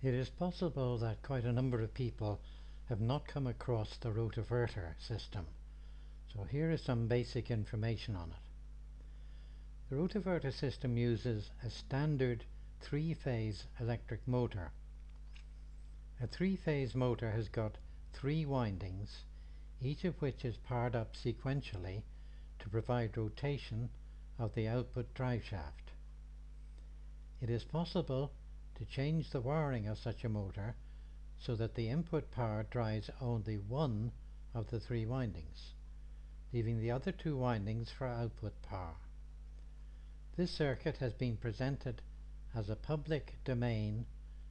It is possible that quite a number of people have not come across the Rotoverter system, so here is some basic information on it. The Rotoverter system uses a standard three-phase electric motor. A three-phase motor has got three windings, each of which is powered up sequentially to provide rotation of the output driveshaft. It is possible to change the wiring of such a motor so that the input power drives only one of the three windings, leaving the other two windings for output power. This circuit has been presented as a public domain,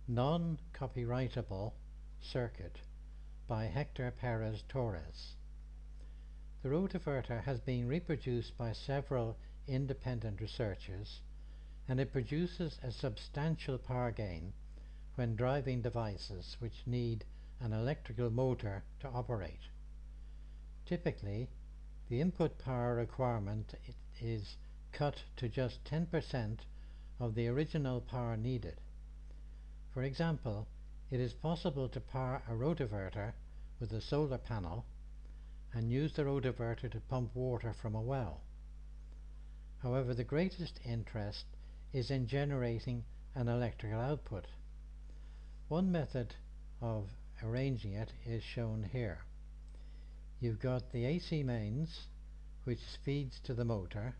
non-copyrightable circuit by Hector Perez Torres. The Rotoverter has been reproduced by several independent researchers, and it produces a substantial power gain when driving devices which need an electrical motor to operate. Typically, the input power requirement is cut to just 10% of the original power needed. For example, it is possible to power a rotoverter with a solar panel and use the rotoverter to pump water from a well. However, the greatest interest is in generating an electrical output. One method of arranging it is shown here. You've got the AC mains, which feeds to the motor,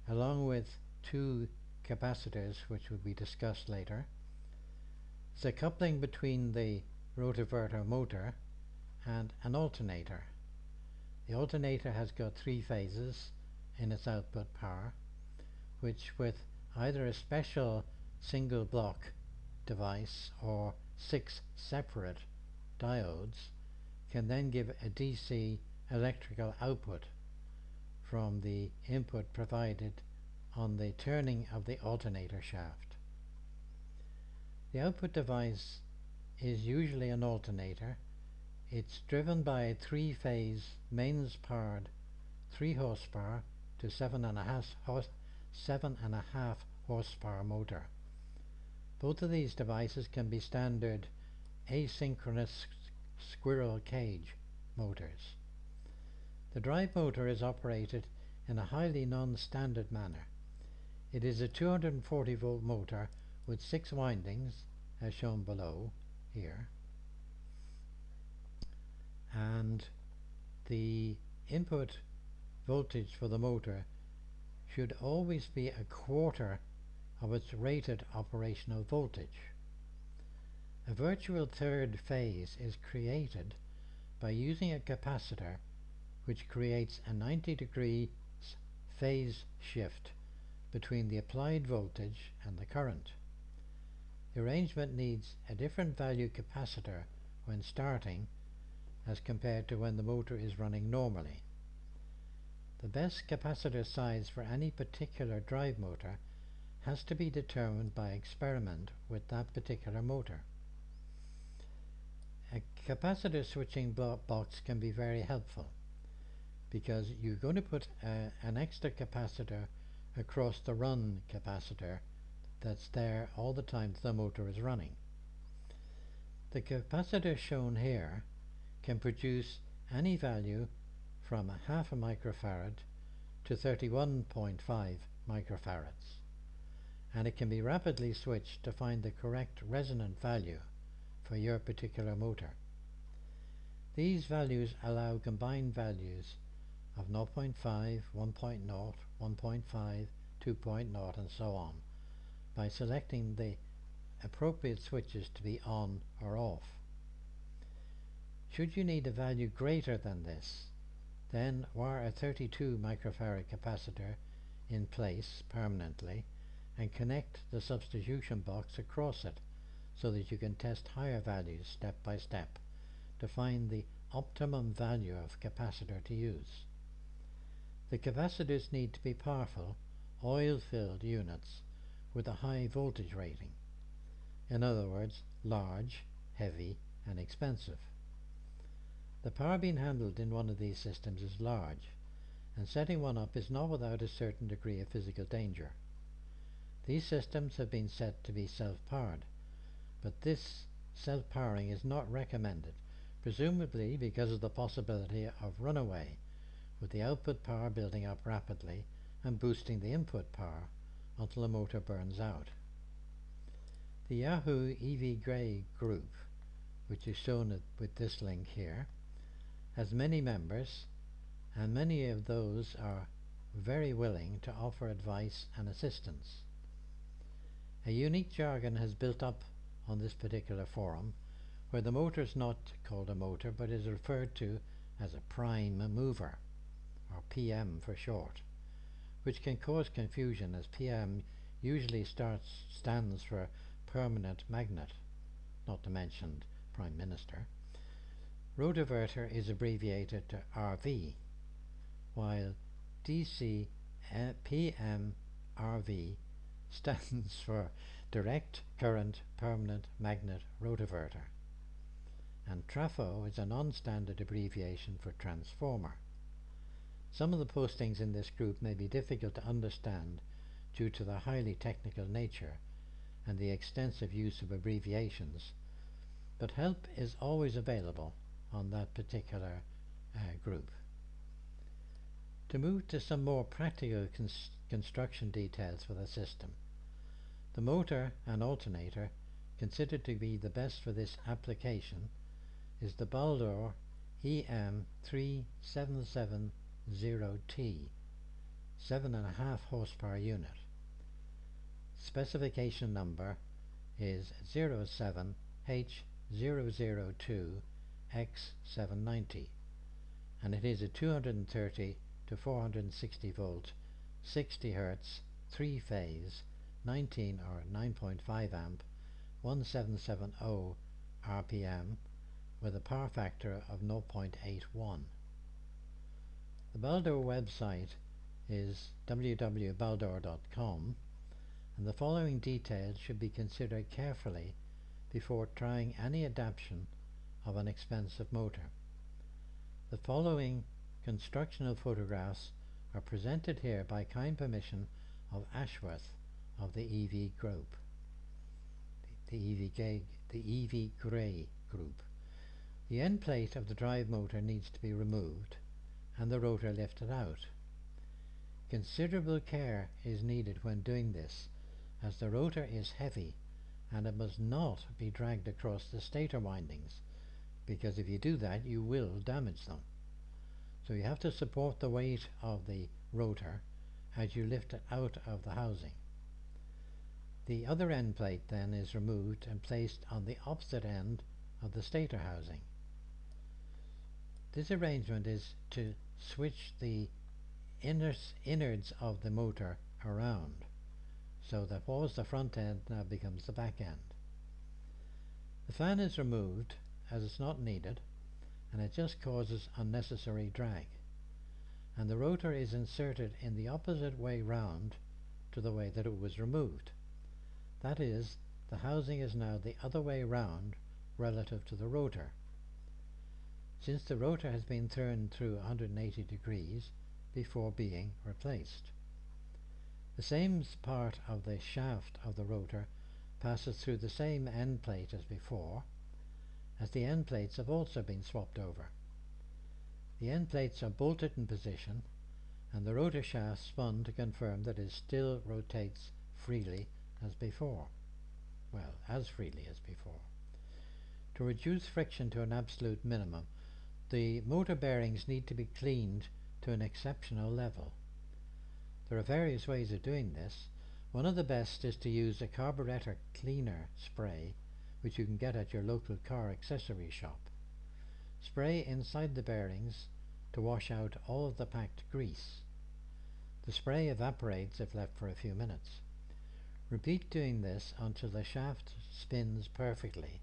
along with two capacitors, which will be discussed later. There's a coupling between the rotoverter motor and an alternator. The alternator has got three phases in its output power, which with either a special single block device or 6 separate diodes can then give a DC electrical output from the input provided on the turning of the alternator shaft. The output device is usually an alternator. It's driven by a three-phase mains powered 3 horsepower to 7.5 horsepower motor. Both of these devices can be standard asynchronous squirrel cage motors. The drive motor is operated in a highly non-standard manner. It is a 240 volt motor with 6 windings, as shown below here, and the input voltage for the motor should always be a quarter of its rated operational voltage. A virtual third phase is created by using a capacitor which creates a 90-degree phase shift between the applied voltage and the current. The arrangement needs a different value capacitor when starting as compared to when the motor is running normally. The best capacitor size for any particular drive motor has to be determined by experiment with that particular motor. A capacitor switching box can be very helpful because you're going to put an extra capacitor across the run capacitor that's there all the time the motor is running. The capacitor shown here can produce any value from a half a microfarad to 31.5 microfarads, and it can be rapidly switched to find the correct resonant value for your particular motor. These values allow combined values of 0.5, 1.0, 1.5, 2.0 and so on by selecting the appropriate switches to be on or off. Should you need a value greater than this, then wire a 32 microfarad capacitor in place permanently and connect the substitution box across it so that you can test higher values step by step to find the optimum value of capacitor to use. The capacitors need to be powerful, oil-filled units with a high voltage rating. In other words, large, heavy and expensive. The power being handled in one of these systems is large, and setting one up is not without a certain degree of physical danger. These systems have been set to be self-powered, but this self-powering is not recommended, presumably because of the possibility of runaway, with the output power building up rapidly and boosting the input power until the motor burns out. The Yahoo EV Grey group, which is shown with this link here, has many members, and many of those are very willing to offer advice and assistance. A unique jargon has built up on this particular forum, where the motor is not called a motor but is referred to as a prime mover, or PM for short, which can cause confusion as PM usually stands for permanent magnet, not to mention Prime Minister. Rotoverter is abbreviated to RV, while DC PM RV stands for Direct Current Permanent Magnet Rotoverter, and TRAFO is a non-standard abbreviation for transformer. Some of the postings in this group may be difficult to understand due to the highly technical nature and the extensive use of abbreviations, but help is always available on that particular group. To move to some more practical construction details for the system, the motor and alternator considered to be the best for this application is the Baldor EM3770T 7.5 horsepower unit. Specification number is 07H002X790, and it is a 230 to 460 volt 60 Hz 3-phase 19 or 9.5 amp 1770 RPM with a power factor of 0.81. The Baldor website is www.baldor.com, and the following details should be considered carefully before trying any adaptation of an expensive motor. The following constructional photographs are presented here by kind permission of Ashworth of the EV group, the EV Grey group. The end plate of the drive motor needs to be removed and the rotor lifted out. Considerable care is needed when doing this, as the rotor is heavy and it must not be dragged across the stator windings, because if you do that you will damage them. So you have to support the weight of the rotor as you lift it out of the housing. The other end plate then is removed and placed on the opposite end of the stator housing. This arrangement is to switch the innards of the motor around, so that what was the front end now becomes the back end. The fan is removed as it's not needed, and it just causes unnecessary drag, and the rotor is inserted in the opposite way round to the way that it was removed. That is, the housing is now the other way round relative to the rotor. Since the rotor has been turned through 180 degrees before being replaced. The same part of the shaft of the rotor passes through the same end plate as before, as the end plates have also been swapped over. The end plates are bolted in position and the rotor shaft spun to confirm that it still rotates freely as before. Well, as freely as before. To reduce friction to an absolute minimum, the motor bearings need to be cleaned to an exceptional level. There are various ways of doing this. One of the best is to use a carburetor cleaner spray, which you can get at your local car accessory shop. Spray inside the bearings to wash out all of the packed grease. The spray evaporates if left for a few minutes. Repeat doing this until the shaft spins perfectly,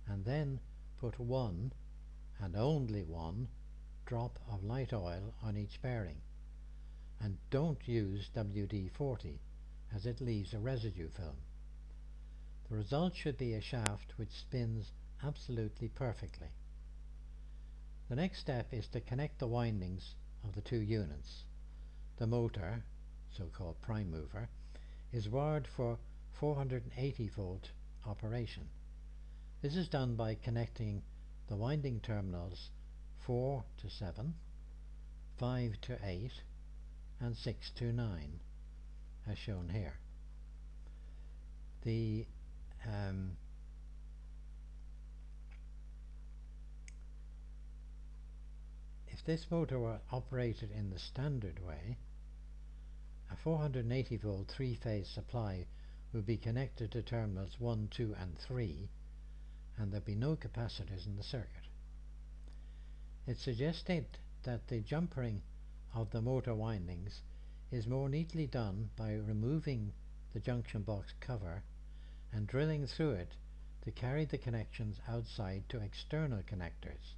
and then put one, and only one, drop of light oil on each bearing. And don't use WD-40, as it leaves a residue film. The result should be a shaft which spins absolutely perfectly. The next step is to connect the windings of the two units. The motor, so-called prime mover, is wired for 480 volt operation, This is done by connecting the winding terminals 4 to 7, 5 to 8 and 6 to 9 as shown here. If this motor were operated in the standard way, a 480 volt three-phase supply would be connected to terminals 1, 2 and 3, and there'd be no capacitors in the circuit. It's suggested that the jumpering of the motor windings is more neatly done by removing the junction box cover and drilling through it to carry the connections outside to external connectors,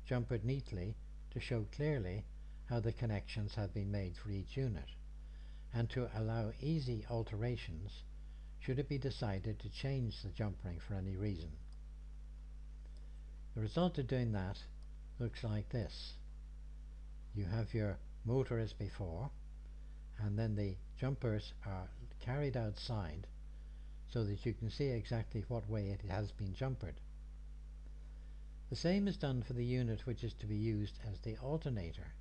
jumpered neatly to show clearly how the connections have been made for each unit, and to allow easy alterations should it be decided to change the jumpering for any reason. The result of doing that looks like this. You have your motor as before, and then the jumpers are carried outside so that you can see exactly what way it has been jumpered. The same is done for the unit which is to be used as the alternator.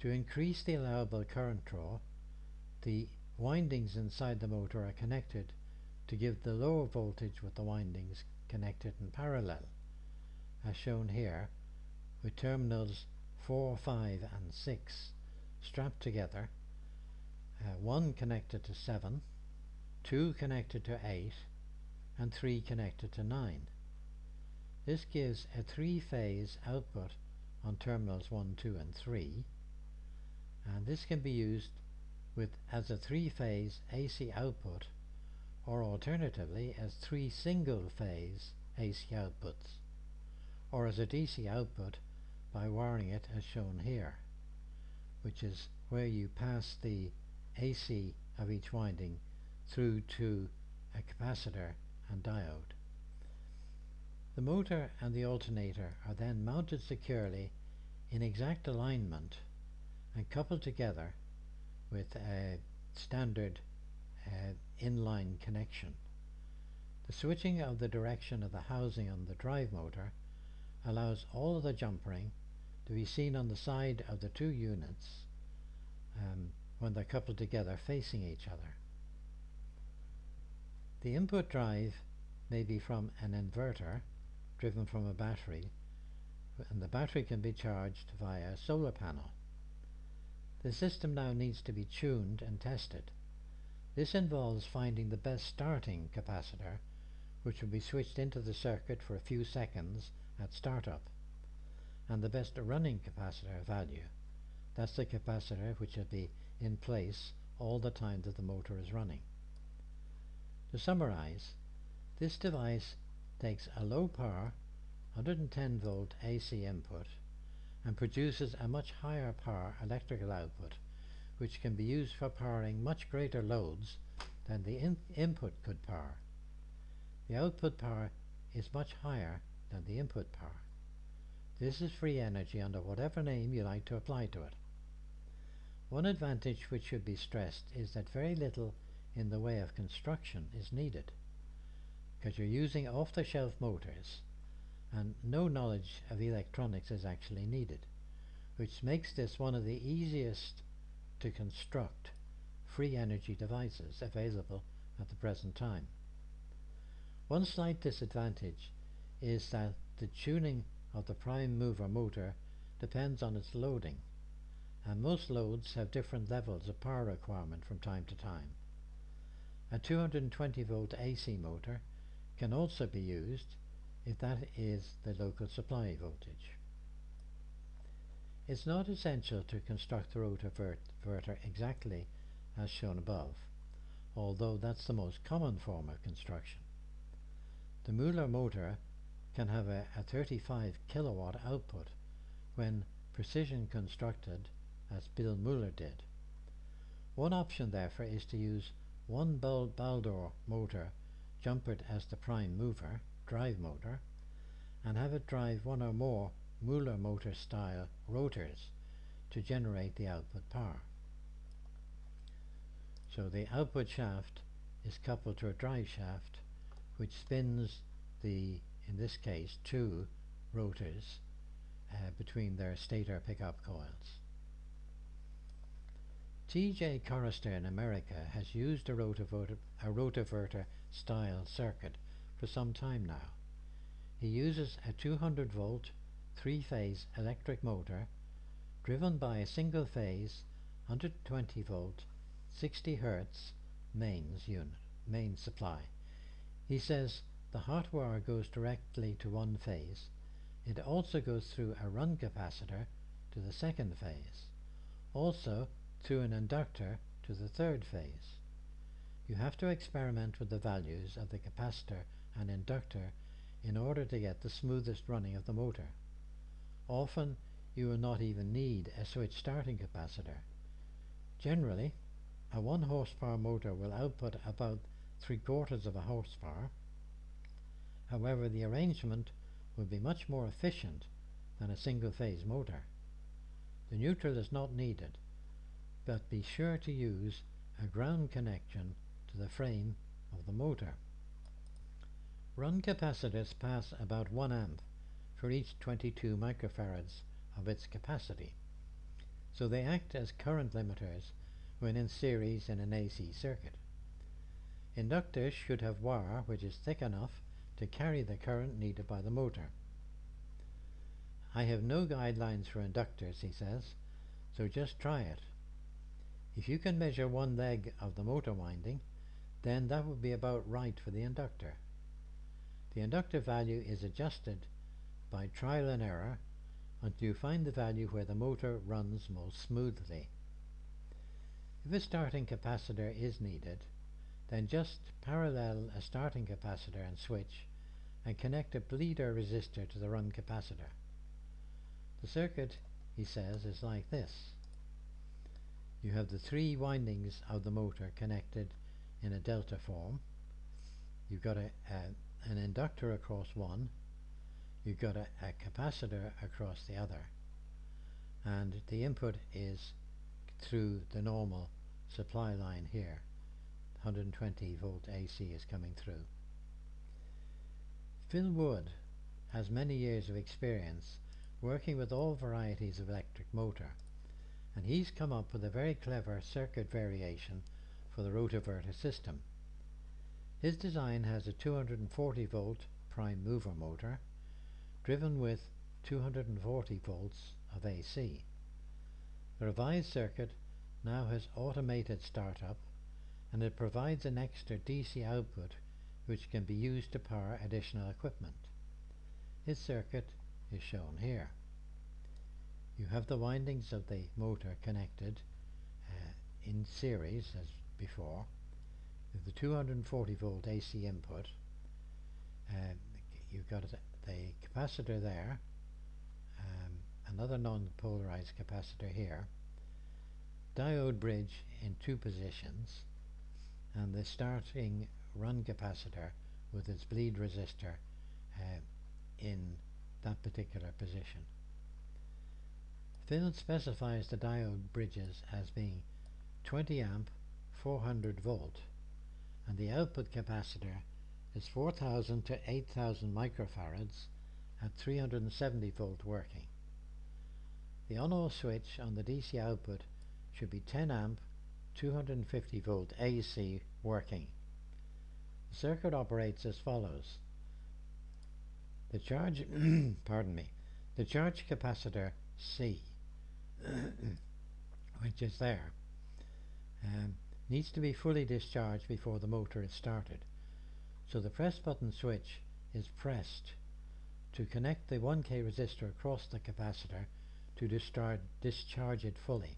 To increase the allowable current draw, the windings inside the motor are connected to give the lower voltage with the windings connected in parallel, as shown here, with terminals 4, 5 and 6 strapped together, 1 connected to 7, 2 connected to 8 and 3 connected to 9. This gives a three-phase output on terminals 1, 2 and 3, and this can be used as a three-phase AC output, or alternatively as 3 single-phase AC outputs, or as a DC output by wiring it as shown here, which is where you pass the AC of each winding through to a capacitor and diode. The motor and the alternator are then mounted securely in exact alignment and coupled together with a standard inline connection. The switching of the direction of the housing on the drive motor allows all of the jumpering to be seen on the side of the two units when they're coupled together facing each other. The input drive may be from an inverter driven from a battery, and the battery can be charged via a solar panel. The system now needs to be tuned and tested. This involves finding the best starting capacitor, which will be switched into the circuit for a few seconds at startup, and the best running capacitor value. That's the capacitor which will be in place all the time that the motor is running. To summarize, this device takes a low power 110 volt AC input and produces a much higher power electrical output, which can be used for powering much greater loads than the input could power. The output power is much higher than the input power. This is free energy under whatever name you like to apply to it. One advantage which should be stressed is that very little in the way of construction is needed, because you're using off-the-shelf motors and no knowledge of electronics is actually needed, which makes this one of the easiest to construct free energy devices available at the present time. One slight disadvantage is that the tuning of the prime mover motor depends on its loading, and most loads have different levels of power requirement from time to time. A 220 volt AC motor can also be used if that is the local supply voltage. It's not essential to construct the rotoverter exactly as shown above, although that's the most common form of construction. The Muller motor can have a 35 kilowatt output when precision constructed as Bill Muller did. One option therefore is to use one Baldor motor jumpered as the prime mover, drive motor, and have it drive one or more Muller motor style rotors to generate the output power. So the output shaft is coupled to a drive shaft which spins in this case, two rotors between their stator pickup coils. T.J.Chorister in America has used a rotoverter style circuit for some time now. He uses a 200 volt 3-phase electric motor driven by a single phase 120 volt 60 Hz mains supply. He says the hot wire goes directly to one phase. It also goes through a run capacitor to the second phase, also through an inductor to the third phase. You have to experiment with the values of the capacitor and inductor in order to get the smoothest running of the motor. Often you will not even need a switch starting capacitor. Generally, a 1 horsepower motor will output about 3/4 of a horsepower. However, the arrangement will be much more efficient than a single phase motor. The neutral is not needed, but be sure to use a ground connection to the frame of the motor. Run capacitors pass about 1 amp for each 22 microfarads of its capacity, so they act as current limiters when in series in an AC circuit. Inductors should have wire which is thick enough to carry the current needed by the motor. I have no guidelines for inductors, he says, so just try it. If you can measure one leg of the motor winding, then that would be about right for the inductor. The inductor value is adjusted by trial and error until you find the value where the motor runs most smoothly. If a starting capacitor is needed, then just parallel a starting capacitor and switch and connect a bleeder resistor to the run capacitor. The circuit, he says, is like this. You have the 3 windings of the motor connected in a delta form. You've got an inductor across one, you've got a capacitor across the other, and the input is through the normal supply line here. 120 volt AC is coming through. Phil Wood has many years of experience working with all varieties of electric motor, and he's come up with a very clever circuit variation for the rotoverter system. His design has a 240 volt prime mover motor driven with 240 volts of AC. The revised circuit now has automated startup, and it provides an extra DC output which can be used to power additional equipment. His circuit is shown here. You have the windings of the motor connected in series as before, with the 240 volt AC input. You've got the capacitor there, another non-polarized capacitor here, diode bridge in 2 positions, and the starting run capacitor with its bleed resistor in that particular position. Phil specifies the diode bridges as being 20 amp 400 volt, and the output capacitor is 4000 to 8000 microfarads at 370 volt working. The on-off switch on the DC output should be 10 amp 250 volt AC working. The circuit operates as follows. The charge the charge capacitor C which is there needs to be fully discharged before the motor is started, so the press button switch is pressed to connect the 1K resistor across the capacitor to discharge it fully.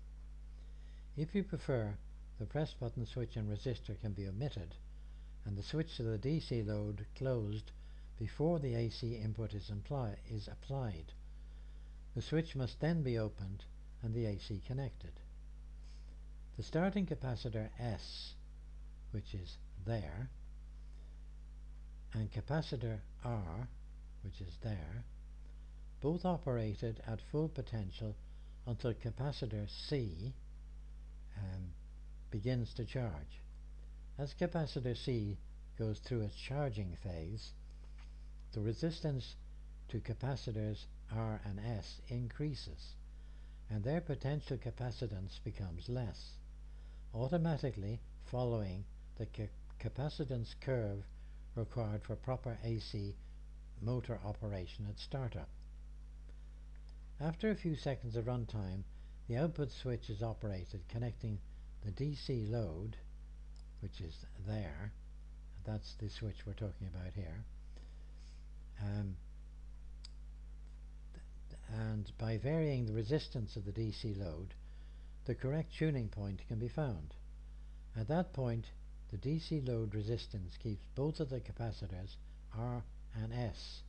If you prefer, the press button switch and resistor can be omitted and the switch to the DC load closed before the AC input is applied. The switch must then be opened and the AC connected. The starting capacitor S, which is there, and capacitor R, which is there, both operated at full potential until capacitor C begins to charge. As capacitor C goes through its charging phase, the resistance to capacitors R and S increases, and their potential capacitance becomes less, automatically following the capacitance curve required for proper AC motor operation at startup. After a few seconds of runtime, the output switch is operated, connecting the DC load, which is there. That's the switch we're talking about here. And by varying the resistance of the DC load, the correct tuning point can be found. At that point, the DC load resistance keeps both of the capacitors R and S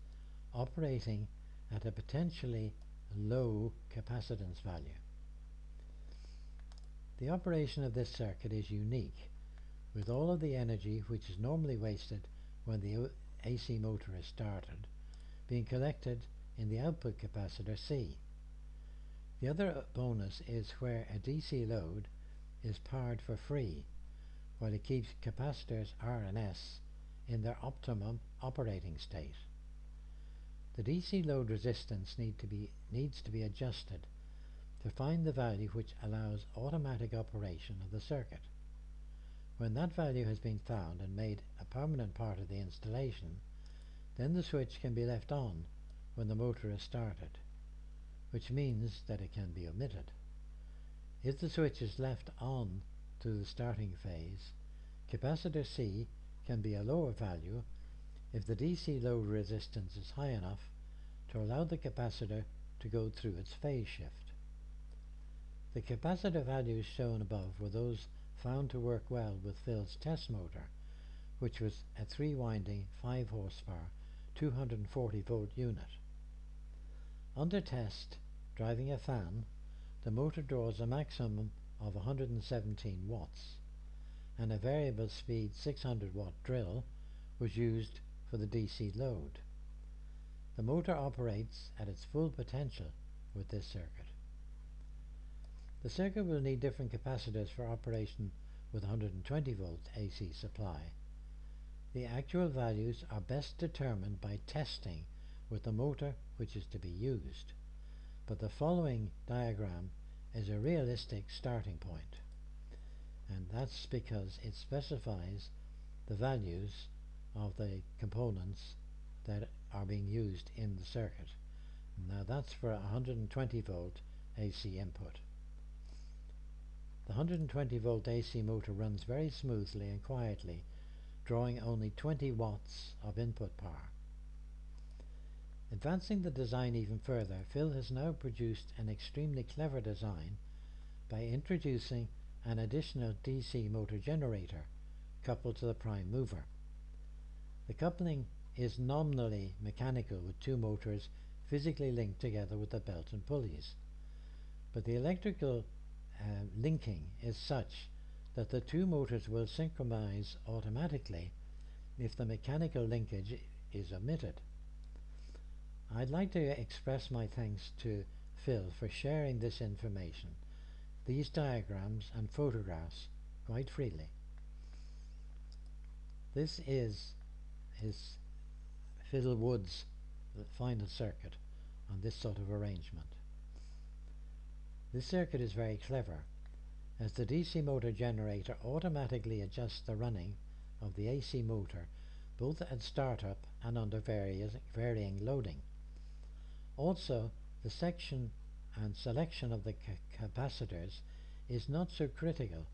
operating at a potentially low capacitance value. The operation of this circuit is unique, with all of the energy which is normally wasted when the AC motor is started being collected in the output capacitor C. The other bonus is where a DC load is powered for free, while it keeps capacitors R and S in their optimum operating state. The DC load resistance needs to be adjusted to find the value which allows automatic operation of the circuit. When that value has been found and made a permanent part of the installation, then the switch can be left on when the motor is started, which means that it can be omitted. If the switch is left on through the starting phase, capacitor C can be a lower value if the DC load resistance is high enough to allow the capacitor to go through its phase shift. The capacitor values shown above were those found to work well with Phil's test motor, which was a 3-winding 5 horsepower 240 volt unit. Under test, driving a fan, the motor draws a maximum of 117 watts, and a variable speed 600 watt drill was used for the DC load. The motor operates at its full potential with this circuit. The circuit will need different capacitors for operation with 120 volt AC supply. The actual values are best determined by testing with the motor which is to be used, but the following diagram is a realistic starting point, and that's because it specifies the values of the components that are being used in the circuit. Now that's for a 120 volt AC input. The 120 volt AC motor runs very smoothly and quietly, drawing only 20 watts of input power. Advancing the design even further, Phil has now produced an extremely clever design by introducing an additional DC motor generator coupled to the prime mover. The coupling is nominally mechanical, with two motors physically linked together with a belt and pulleys, but the electrical linking is such that the two motors will synchronize automatically if the mechanical linkage is omitted. I'd like to express my thanks to Phil for sharing this information, these diagrams and photographs quite freely. This is Phil Wood's final circuit on this sort of arrangement. This circuit is very clever, as the DC motor generator automatically adjusts the running of the AC motor both at startup and under varying loading. Also, the section and selection of the capacitors is not so critical,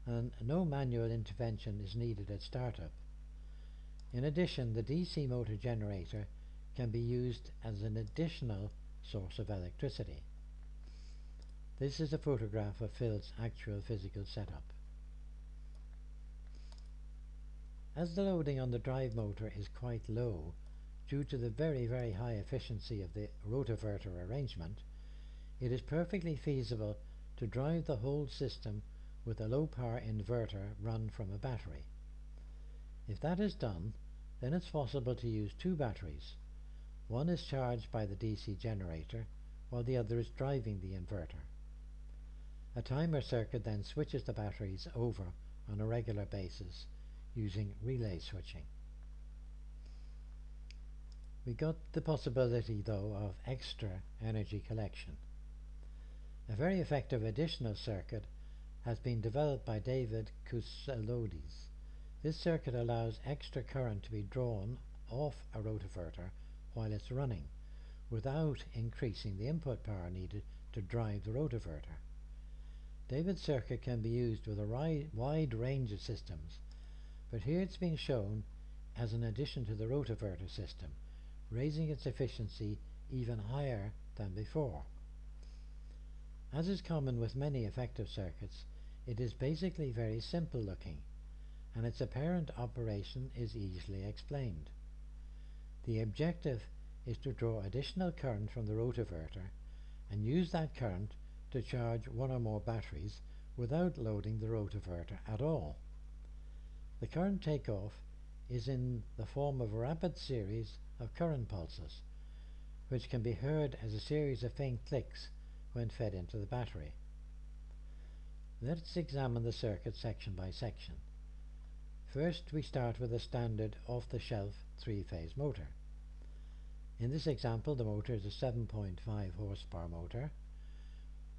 and no manual intervention is needed at startup. In addition, the DC motor generator can be used as an additional source of electricity. This is a photograph of Phil's actual physical setup. As the loading on the drive motor is quite low due to the very high efficiency of the Rotoverter arrangement, it is perfectly feasible to drive the whole system with a low power inverter run from a battery. If that is done, then it's possible to use two batteries. One is charged by the DC generator, while the other is driving the inverter. A timer circuit then switches the batteries over on a regular basis using relay switching. We got the possibility, though, of extra energy collection. A very effective additional circuit has been developed by David Kousaloudis. This circuit allows extra current to be drawn off a rotoverter while it's running, without increasing the input power needed to drive the rotoverter. David's circuit can be used with a wide range of systems, but here it's being shown as an addition to the rotoverter system, raising its efficiency even higher than before. As is common with many effective circuits, it is basically very simple looking, and its apparent operation is easily explained. The objective is to draw additional current from the rotoverter and use that current to charge one or more batteries without loading the rotoverter at all. The current takeoff is in the form of a rapid series of current pulses, which can be heard as a series of faint clicks when fed into the battery. Let's examine the circuit section by section. First, we start with a standard off-the-shelf three-phase motor. In this example, the motor is a 7.5 horsepower motor,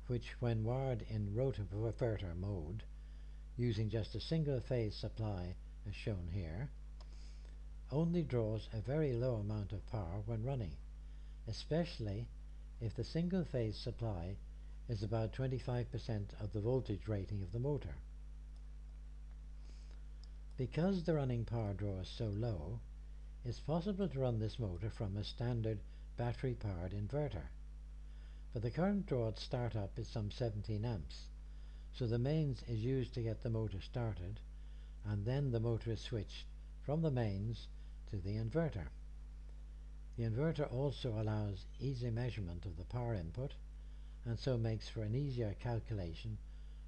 which, when wired in rotoverter mode, using just a single phase supply as shown here, only draws a very low amount of power when running, especially if the single phase supply is about 25% of the voltage rating of the motor. Because the running power draw is so low, it's possible to run this motor from a standard battery powered inverter, but the current draw at startup is some 17 amps, so the mains is used to get the motor started, and then the motor is switched from the mains to the inverter. The inverter also allows easy measurement of the power input, and so makes for an easier calculation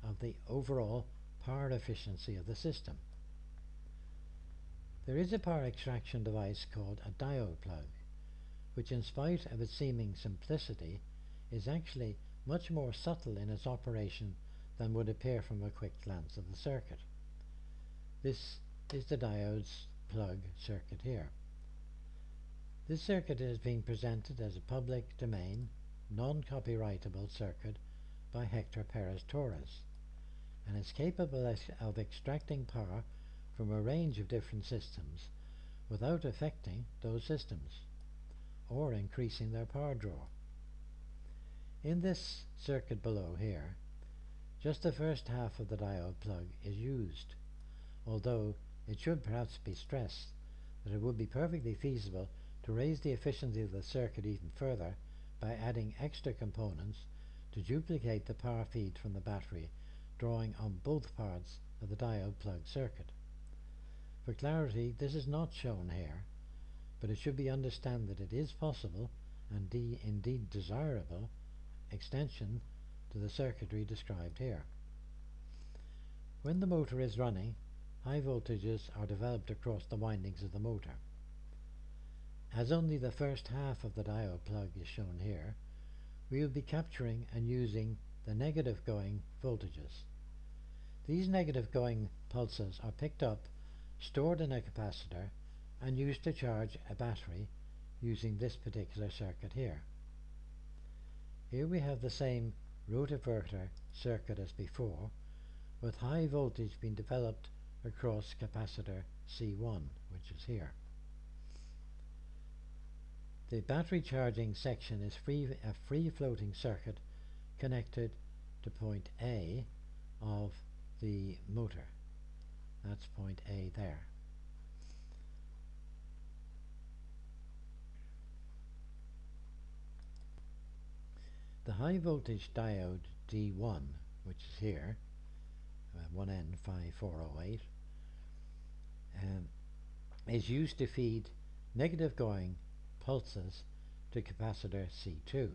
of the overall power efficiency of the system. There is a power extraction device called a diode plug, which, in spite of its seeming simplicity, is actually much more subtle in its operation than would appear from a quick glance of the circuit. This is the diode's plug circuit here. This circuit is being presented as a public domain, non-copyrightable circuit by Hector Perez-Torres, and is capable of extracting power from a range of different systems without affecting those systems or increasing their power draw. In this circuit below here, just the first half of the diode plug is used, although it should perhaps be stressed that it would be perfectly feasible to raise the efficiency of the circuit even further by adding extra components to duplicate the power feed from the battery, drawing on both parts of the diode plug circuit. For clarity, this is not shown here, but it should be understood that it is possible, and indeed desirable, extension to the circuitry described here. When the motor is running, high voltages are developed across the windings of the motor. As only the first half of the diode plug is shown here, we will be capturing and using the negative going voltages. These negative going pulses are picked up, stored in a capacitor, and used to charge a battery using this particular circuit here. Here we have the same rotoverter circuit as before, with high voltage being developed across capacitor C1, which is here. The battery charging section is a free-floating circuit connected to point A of the motor. That's point A there. The high voltage diode D1, which is here, 1N5408, is used to feed negative going pulses to capacitor C2,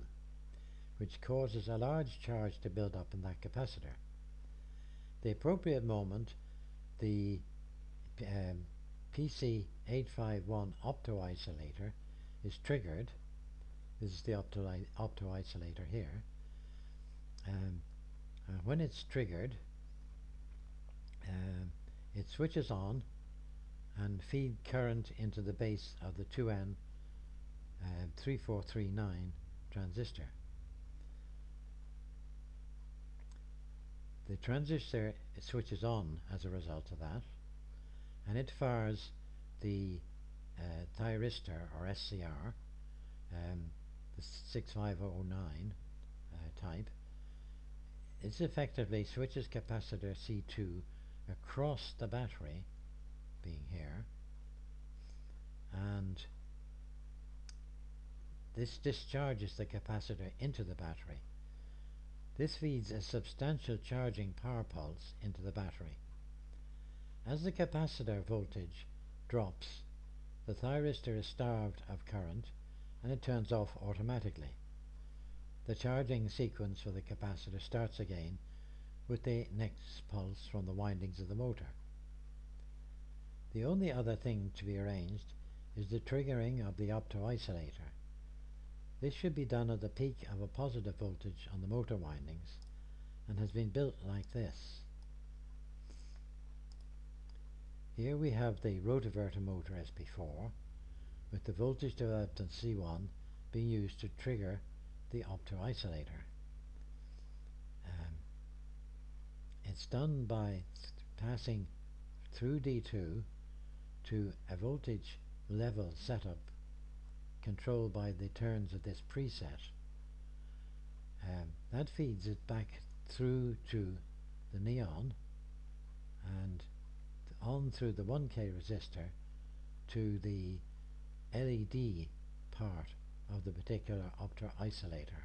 which causes a large charge to build up in that capacitor. The appropriate moment, the PC851 opto-isolator is triggered. This is the opto-isolator here. When it's triggered, it switches on and feed current into the base of the 2N 3439 transistor. The transistor switches on as a result of that, and it fires the thyristor or SCR, the 6509 type. It effectively switches capacitor C2 across the battery, being here, and this discharges the capacitor into the battery. This feeds a substantial charging power pulse into the battery. As the capacitor voltage drops, the thyristor is starved of current and it turns off automatically. The charging sequence for the capacitor starts again with the next pulse from the windings of the motor. The only other thing to be arranged is the triggering of the opto-isolator. This should be done at the peak of a positive voltage on the motor windings and has been built like this. Here we have the rotoverter motor as before, with the voltage developed in C1 being used to trigger the opto-isolator. It's done by passing through D2 to a voltage level setup controlled by the turns of this preset. That feeds it back through to the neon and on through the 1K resistor to the LED part of the particular opto-isolator.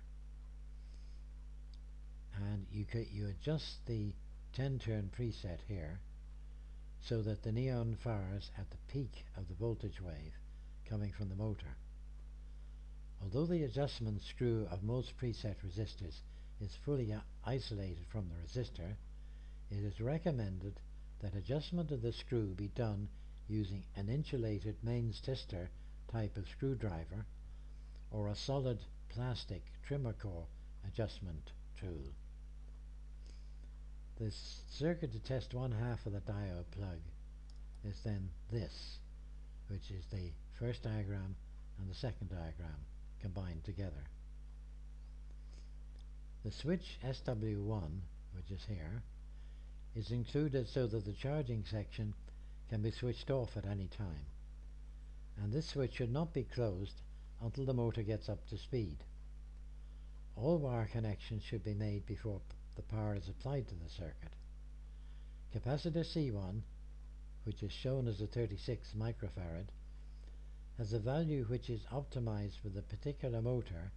And you adjust the 10-turn preset here so that the neon fires at the peak of the voltage wave coming from the motor. Although the adjustment screw of most preset resistors is fully isolated from the resistor, it is recommended that adjustment of the screw be done using an insulated mains tester type of screwdriver or a solid plastic trimmer core adjustment tool. The circuit to test one half of the diode plug is then this, which is the first diagram and the second diagram combined together. The switch SW1, which is here, is included so that the charging section can be switched off at any time, and this switch should not be closed until the motor gets up to speed. All wire connections should be made before the power is applied to the circuit. Capacitor C1, which is shown as a 36 microfarad, has a value which is optimized for the particular motor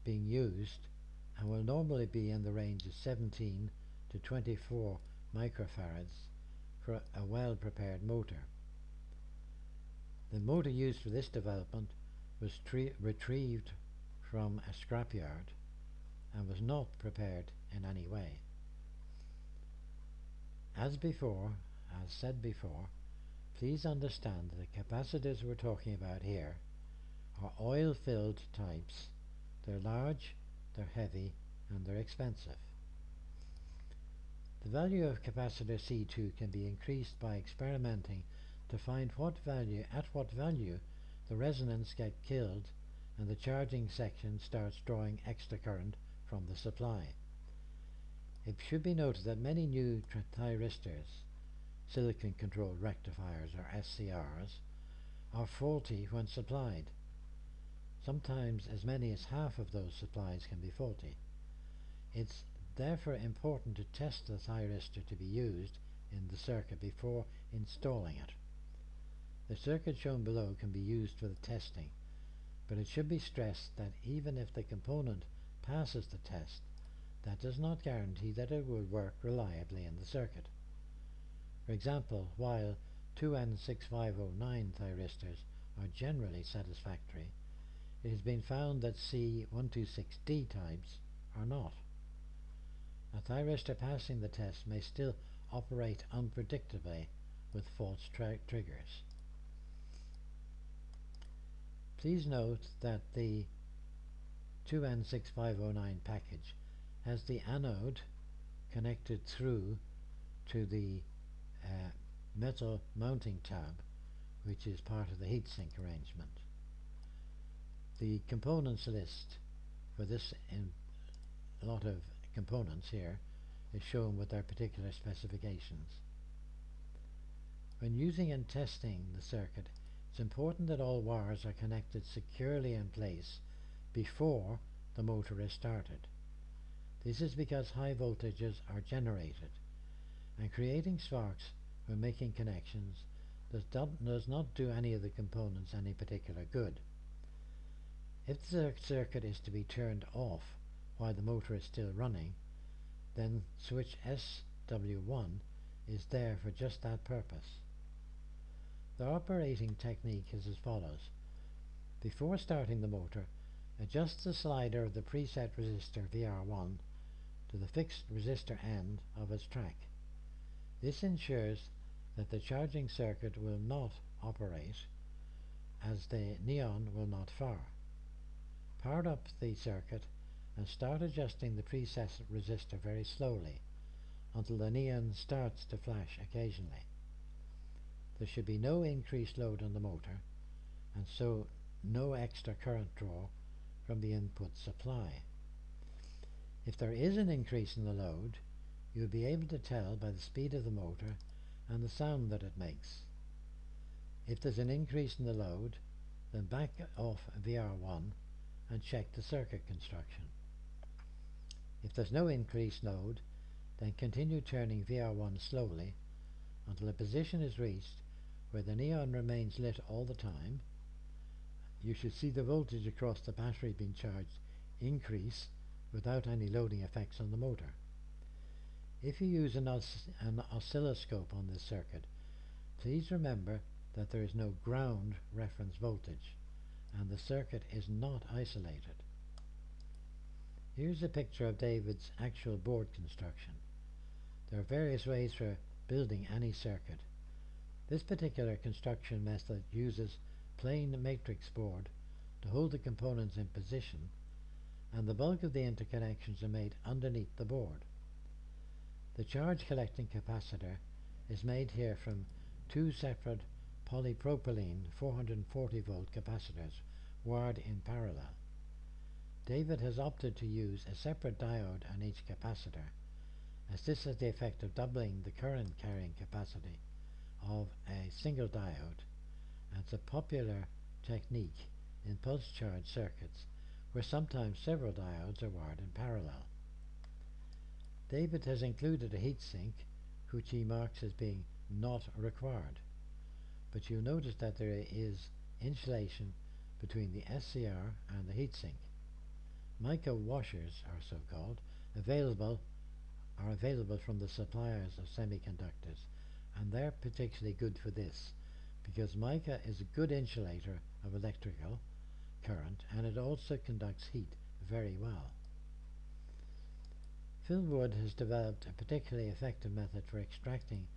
being used and will normally be in the range of 17 to 24 microfarads for a well-prepared motor. The motor used for this development was retrieved from a scrapyard and was not prepared in any way. As said before, please understand that the capacitors we're talking about here are oil-filled types. They're large, they're heavy, and they're expensive. The value of capacitor C2 can be increased by experimenting to find at what value the resonance gets killed and the charging section starts drawing extra current from the supply. It should be noted that many new thyristors, silicon controlled rectifiers or SCRs, are faulty when supplied. Sometimes as many as half of those supplies can be faulty. It's therefore important to test the thyristor to be used in the circuit before installing it. The circuit shown below can be used for the testing, but it should be stressed that even if the component passes the test, that does not guarantee that it will work reliably in the circuit. For example, while 2N6509 thyristors are generally satisfactory, it has been found that C126D types are not. A thyristor passing the test may still operate unpredictably with false triggers. Please note that the 2N6509 package has the anode connected through to the metal mounting tab, which is part of the heatsink arrangement. The components list for this in a lot of components here is shown with their particular specifications. When using and testing the circuit, it's important that all wires are connected securely in place before the motor is started. This is because high voltages are generated, and creating sparks when making connections does not do any of the components any particular good. If the circuit is to be turned off while the motor is still running, then switch SW1 is there for just that purpose. The operating technique is as follows. Before starting the motor, adjust the slider of the preset resistor VR1 to the fixed resistor end of its track. This ensures that the charging circuit will not operate, as the neon will not fire. Power up the circuit and start adjusting the preset resistor very slowly until the neon starts to flash occasionally. There should be no increased load on the motor, and so no extra current draw from the input supply. If there is an increase in the load, you will be able to tell by the speed of the motor and the sound that it makes. If there's an increase in the load, then back off VR1 and check the circuit construction. If there's no increased load, then continue turning VR1 slowly until a position is reached where the neon remains lit all the time. You should see the voltage across the battery being charged increase without any loading effects on the motor. If you use an oscilloscope on this circuit, please remember that there is no ground reference voltage and the circuit is not isolated. Here's a picture of David's actual board construction. There are various ways for building any circuit. This particular construction method uses plain matrix board to hold the components in position, and the bulk of the interconnections are made underneath the board. The charge collecting capacitor is made here from two separate polypropylene 440 volt capacitors wired in parallel. David has opted to use a separate diode on each capacitor, as this has the effect of doubling the current carrying capacity of a single diode, and it's a popular technique in pulse charge circuits where sometimes several diodes are wired in parallel. David has included a heatsink, which he marks as being not required, but you'll notice that there is insulation between the SCR and the heatsink. Mica washers are so called, available from the suppliers of semiconductors, and they're particularly good for this because mica is a good insulator of electrical current, and it also conducts heat very well. Phil Wood has developed a particularly effective method for extracting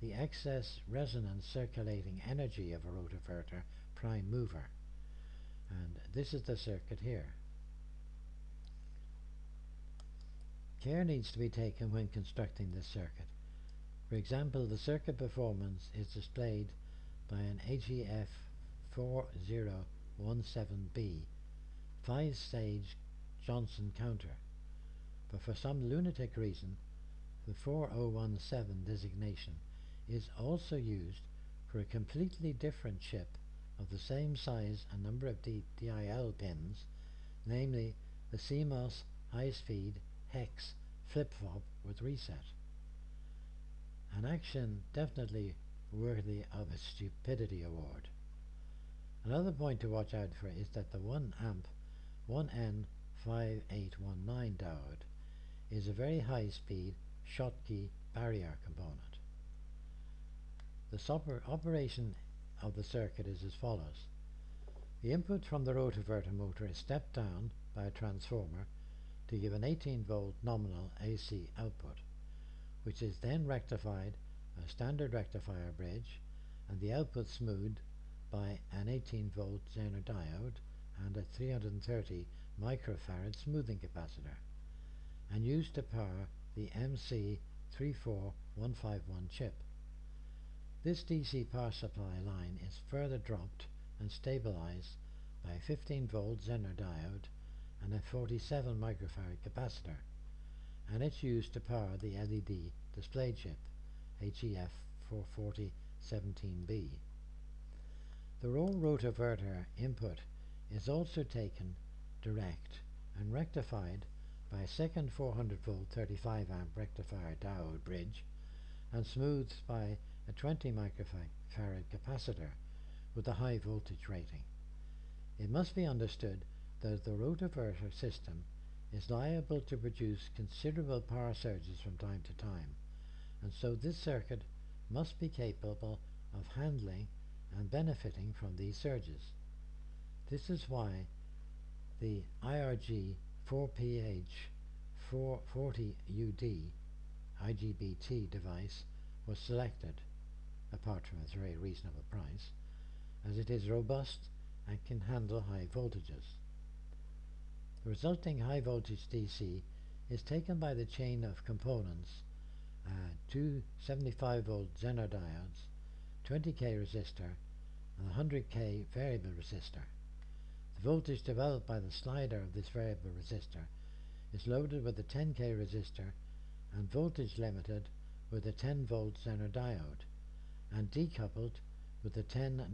the excess resonance circulating energy of a rotoverter prime mover, and this is the circuit here. Care needs to be taken when constructing this circuit. For example, the performance is displayed by an AGF 4017B 5-stage Johnson counter, but for some lunatic reason the 4017 designation is also used for a completely different chip of the same size and number of DIL pins, namely the CMOS high-speed hex flip-flop with reset. An action definitely worthy of a stupidity award. Another point to watch out for is that the 1 amp 1N5819 diode is a very high-speed Schottky barrier component. The operation of the circuit is as follows. The input from the rotoverter motor is stepped down by a transformer to give an 18 volt nominal AC output, which is then rectified by a standard rectifier bridge and the output smoothed by an 18 volt Zener diode and a 330 microfarad smoothing capacitor, and used to power the MC34151 chip. This DC power supply line is further dropped and stabilized by a 15 volt Zener diode and a 47 microfarad capacitor, and it's used to power the LED display chip HEF 44017B. The raw rotoverter input is also taken direct and rectified by a second 400 volt 35 amp rectifier diode bridge and smoothed by a 20 microfarad capacitor with a high voltage rating. It must be understood that the rotoverter system is liable to produce considerable power surges from time to time, and so this circuit must be capable of handling and benefiting from these surges. This is why the IRG 4PH 440UD IGBT device was selected, apart from its very reasonable price, as it is robust and can handle high voltages. The resulting high voltage DC is taken by the chain of components, two 75 volt Zener diodes, 20K resistor and a 100K variable resistor. The voltage developed by the slider of this variable resistor is loaded with a 10K resistor and voltage limited with a 10 volt Zener diode and decoupled with a 10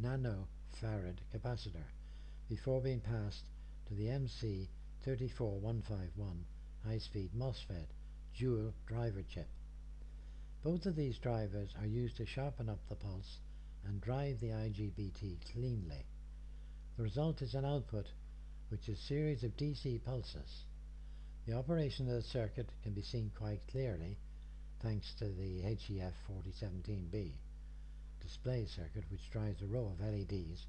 nanofarad capacitor before being passed to the MC34151 high-speed MOSFET dual driver chip. Both of these drivers are used to sharpen up the pulse and drive the IGBT cleanly. The result is an output which is a series of DC pulses. The operation of the circuit can be seen quite clearly thanks to the HEF 4017B display circuit, which drives a row of LEDs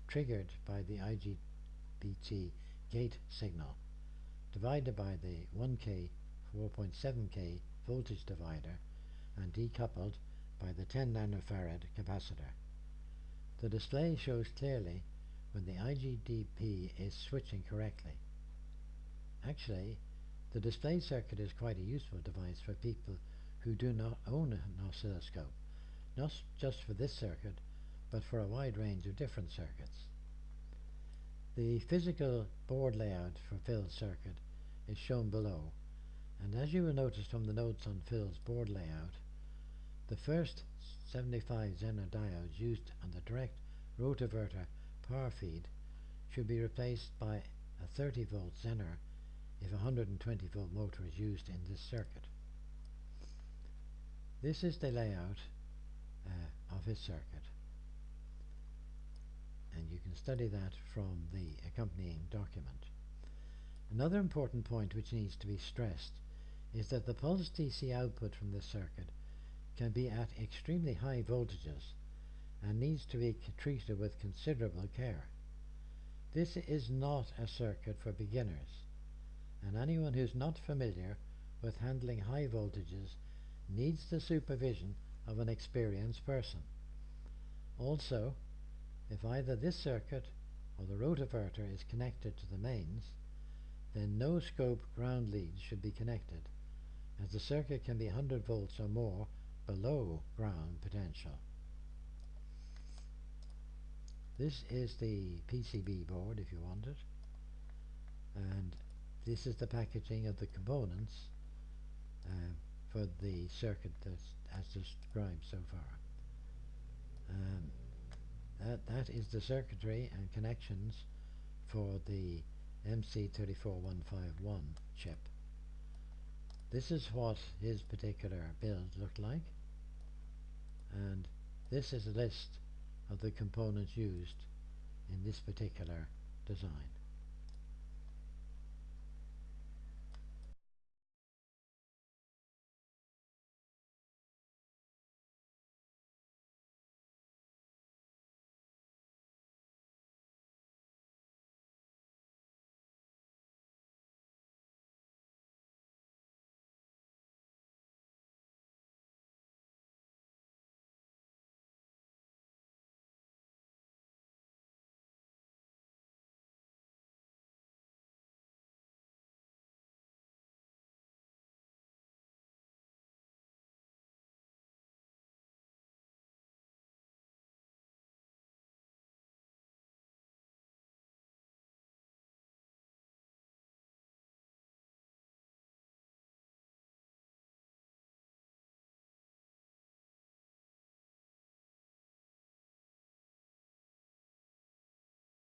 triggered by the IGBT gate signal, divided by the 1K 4.7K voltage divider and decoupled by the 10 nanofarad capacitor. The display shows clearly when the IGBT is switching correctly. Actually, the display circuit is quite a useful device for people who do not own an oscilloscope, not just for this circuit, but for a wide range of different circuits. The physical board layout for Phil's circuit is shown below, and as you will notice from the notes on Phil's board layout, the first 75 Zener diodes used on the direct rotoverter power feed should be replaced by a 30 volt Zener if a 120 volt motor is used in this circuit. This is the layout of his circuit, and you can study that from the accompanying document. Another important point which needs to be stressed is that the pulse DC output from this circuit can be at extremely high voltages and needs to be treated with considerable care. This is not a circuit for beginners, and anyone who's not familiar with handling high voltages needs the supervision of an experienced person. Also, if either this circuit or the rotoverter is connected to the mains, then no scope ground leads should be connected, as the circuit can be 100 volts or more below ground potential. This is the PCB board if you want it, and this is the packaging of the components for the circuit as described so far. That is the circuitry and connections for the MC34151 chip. This is what his particular build looked like, and this is a list of the components used in this particular design.